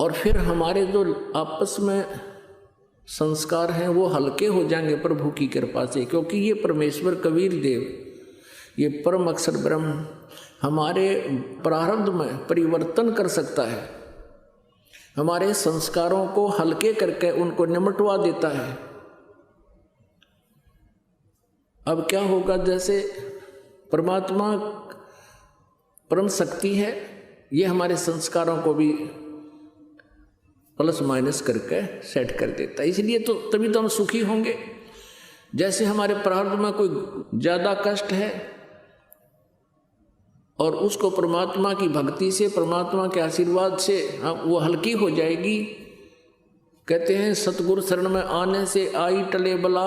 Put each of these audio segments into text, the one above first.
और फिर हमारे जो आपस में संस्कार हैं वो हल्के हो जाएंगे प्रभु की कृपा से, क्योंकि ये परमेश्वर कबीर देव, ये परम अक्षर ब्रह्म हमारे प्रारब्ध में परिवर्तन कर सकता है, हमारे संस्कारों को हल्के करके उनको निमटवा देता है। अब क्या होगा, जैसे परमात्मा परम शक्ति है, ये हमारे संस्कारों को भी प्लस माइनस करके सेट कर देता है। इसलिए तो तभी तो हम सुखी होंगे। जैसे हमारे प्रारब्ध में कोई ज़्यादा कष्ट है और उसको परमात्मा की भक्ति से, परमात्मा के आशीर्वाद से वो हल्की हो जाएगी। कहते हैं सतगुरु शरण में आने से आई टले बला,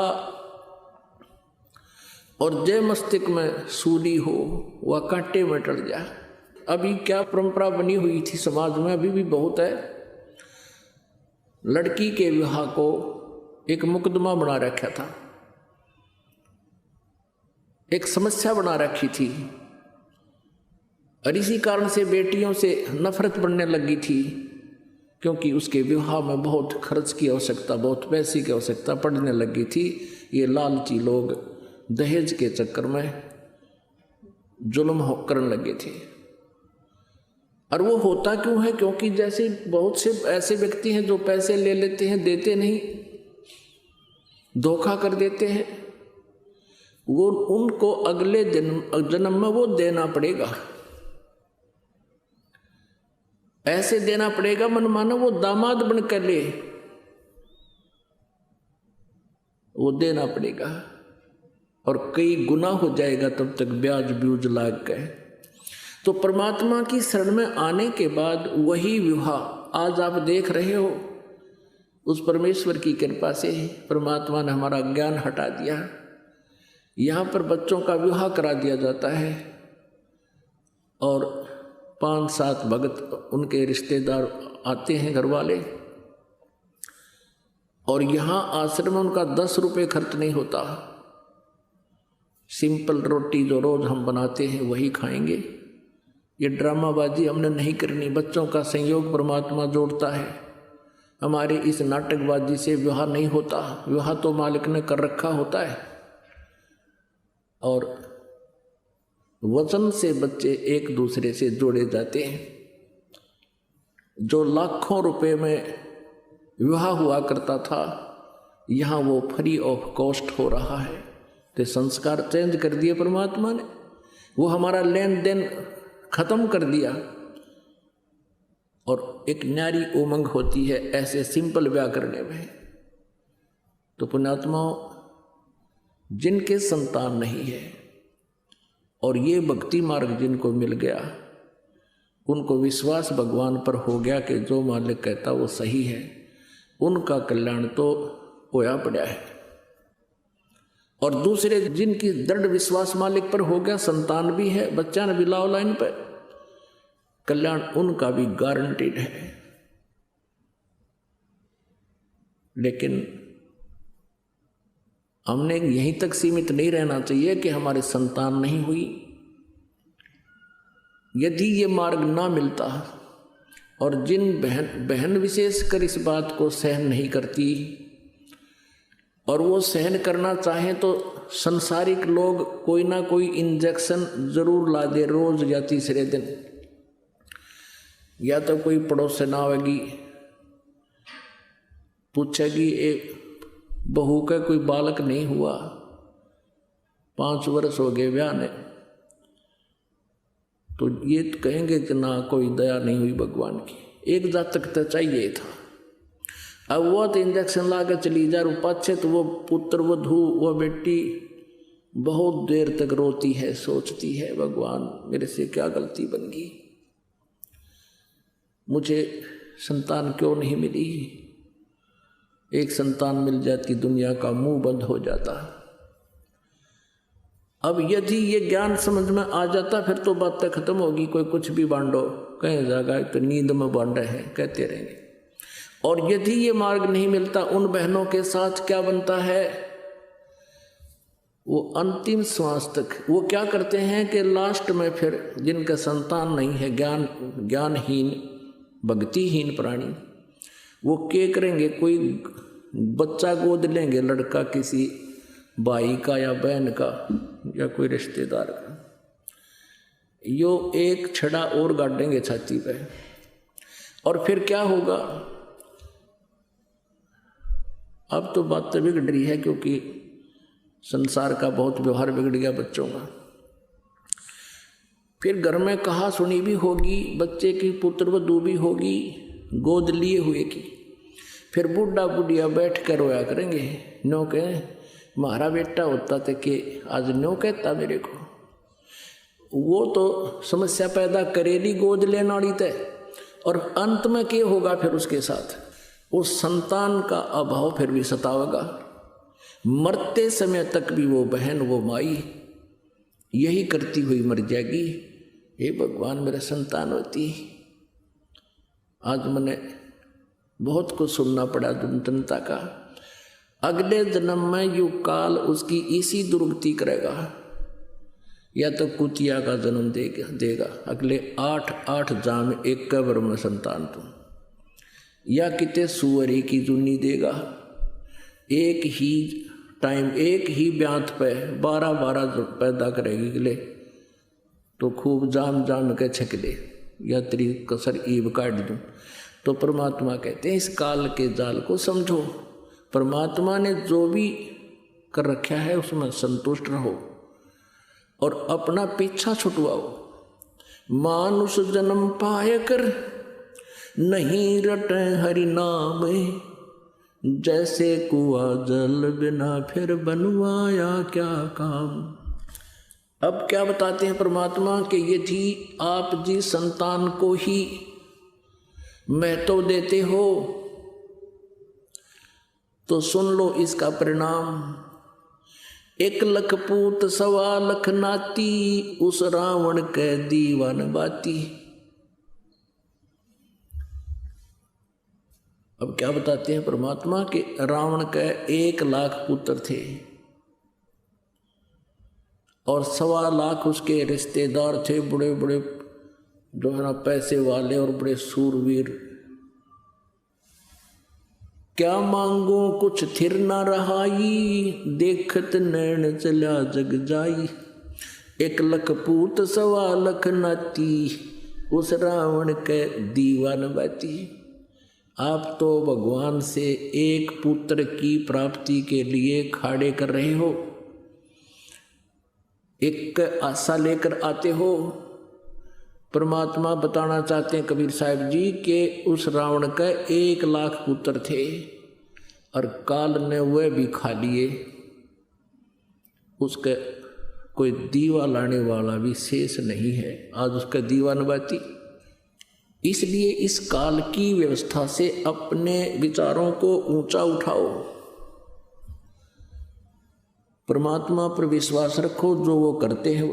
और जय मस्तिष्क में सूली हो वह कांटे में टल जाए। अभी क्या परंपरा बनी हुई थी समाज में, अभी भी बहुत है, लड़की के विवाह को एक मुकदमा बना रखा था, एक समस्या बना रखी थी, और इसी कारण से बेटियों से नफरत बढ़ने लगी थी, क्योंकि उसके विवाह में बहुत खर्च की आवश्यकता, बहुत पैसे की आवश्यकता पड़ने लगी थी। ये लालची लोग दहेज के चक्कर में जुल्म करने लगे थे। और वो होता क्यों है? क्योंकि जैसे बहुत से ऐसे व्यक्ति हैं जो पैसे ले लेते हैं, देते नहीं, धोखा कर देते हैं, वो उनको अगले जन्म में वो देना पड़ेगा, ऐसे देना पड़ेगा मन मानो वो दामाद बन कर ले, वो देना पड़ेगा, और कई गुना हो जाएगा तब तक ब्याज ब्यूज लाग गए। तो परमात्मा की शरण में आने के बाद वही विवाह आज आप देख रहे हो, उस परमेश्वर की कृपा से परमात्मा ने हमारा ज्ञान हटा दिया। यहाँ पर बच्चों का विवाह करा दिया जाता है और 5-7 भगत उनके रिश्तेदार आते हैं, घर वाले, और यहाँ आश्रम में उनका 10 रुपये खर्च नहीं होता। सिंपल रोटी जो रोज हम बनाते हैं वही खाएंगे। ये ड्रामाबाजी हमने नहीं करनी, बच्चों का संयोग परमात्मा जोड़ता है। हमारे इस नाटकबाजी से विवाह नहीं होता, विवाह तो मालिक ने कर रखा होता है। और वचन से बच्चे एक दूसरे से जोड़े जाते हैं। जो लाखों रुपए में विवाह हुआ करता था, यहाँ वो फ्री ऑफ कॉस्ट हो रहा है। तो संस्कार चेंज कर दिए परमात्मा ने, वो हमारा लेन देन खत्म कर दिया, और एक न्यारी उमंग होती है ऐसे सिंपल ब्याह करने में। तो पुण्यात्माओं, जिनके संतान नहीं है और ये भक्ति मार्ग जिनको मिल गया, उनको विश्वास भगवान पर हो गया कि जो मालिक कहता वो सही है, उनका कल्याण तो होया पड़ा है। और दूसरे जिनकी दृढ़ विश्वास मालिक पर हो गया, संतान भी है, बच्चा ने भी लाओ लाइन पर, कल्याण उनका भी गारंटीड है। लेकिन हमने यहीं तक सीमित नहीं रहना चाहिए कि हमारे संतान नहीं हुई। यदि ये मार्ग ना मिलता, और जिन बहन विशेषकर इस बात को सहन नहीं करती, और वो सहन करना चाहें तो संसारिक लोग कोई ना कोई इंजेक्शन जरूर ला दे रोज या तीसरे दिन, या तो कोई पड़ोसन आवेगी पूछेगी एक बहू का कोई बालक नहीं हुआ, 5 वर्ष हो गए ब्याह ने, तो ये तो कहेंगे कि ना कोई दया नहीं हुई भगवान की, एक जातक तो चाहिए था। अब वो तो इंजेक्शन ला कर चली जा रू पाछे, तो वो पुत्र वो धू वो बेटी बहुत देर तक रोती है, सोचती है भगवान मेरे से क्या गलती बन गई, मुझे संतान क्यों नहीं मिली। एक संतान मिल जाती दुनिया का मुंह बंद हो जाता। अब यदि ये ज्ञान समझ में आ जाता फिर तो बातें खत्म होगी, कोई कुछ भी बांटो, कहीं जाएगा तो नींद में बांट रहे हैं कहते रहेंगे। और यदि ये मार्ग नहीं मिलता, उन बहनों के साथ क्या बनता है, वो अंतिम श्वास तक वो क्या करते हैं कि लास्ट में फिर जिनका संतान नहीं है, ज्ञानहीन भक्तिहीन प्राणी वो क्या करेंगे, कोई बच्चा गोद लेंगे, लड़का किसी भाई का या बहन का या कोई रिश्तेदार का, यो एक छड़ा और गाड़ेंगे छाती पे, और फिर क्या होगा। अब तो बात तो बिगड़ रही है क्योंकि संसार का बहुत व्यवहार बिगड़ गया बच्चों का। फिर घर में कहा सुनी भी होगी, बच्चे की पुत्रवधू भी होगी गोद लिए हुए की, फिर बूढ़ा बुढ़िया बैठ कर रोया करेंगे, नो कहे हमारा बेटा होता था कि आज नो कहता मेरे को। वो तो समस्या पैदा करेगी गोद लेना वाली तय, और अंत में क्या होगा फिर उसके साथ, उस संतान का अभाव फिर भी सतावेगा। मरते समय तक भी वो बहन वो माई यही करती हुई मर जाएगी, हे भगवान मेरा संतान होती। आज मैंने बहुत कुछ सुनना पड़ा जनता का, अगले जन्म में यू काल उसकी इसी दुर्गति करेगा, या तो कुतिया का जन्म देगा अगले 8 जाम एक कब्र में संतान तुम, या किते सुअरी की जुनी देगा। एक ही टाइम एक ही ब्यांत पे 12 पैदा करेगी अगले, तो खूब जाम जाम के छक दे, या तेरी कसर ईब काट दूँ। तो परमात्मा कहते हैं इस काल के जाल को समझो, परमात्मा ने जो भी कर रखा है उसमें संतुष्ट रहो और अपना पीछा छुटवाओ। मानुष जन्म पाए कर नहीं रटे हरि नाम, जैसे कुआं जल बिना फिर बनवाया क्या काम। अब क्या बताते हैं परमात्मा कि यदि आप जी संतान को ही महत्व देते हो तो सुन लो इसका परिणाम। 1 लाख पूत 1.25 लाख नाती, उस रावण के दीवान बाती। अब क्या बताते हैं परमात्मा कि रावण के 1 लाख पुत्र थे और 1.25 लाख उसके रिश्तेदार थे, बड़े बड़े जो है ना पैसे वाले और बड़े सूरवीर। क्या मांगो कुछ थिर ना रहाई, देखत नैन चला जग जाई। 1 लाख पूत 1.25 लाख नाती, उस रावण के दीवान बाती। आप तो भगवान से एक पुत्र की प्राप्ति के लिए खाड़े कर रहे हो, एक आशा लेकर आते हो। परमात्मा बताना चाहते हैं कबीर साहब जी के उस रावण का 1 लाख पुत्र थे और काल ने वह भी खा लिए, उसका कोई दीवा लाने वाला भी शेष नहीं है। आज उसका दीवा नबाती। इसलिए इस काल की व्यवस्था से अपने विचारों को ऊंचा उठाओ, परमात्मा पर विश्वास रखो, जो वो करते हैं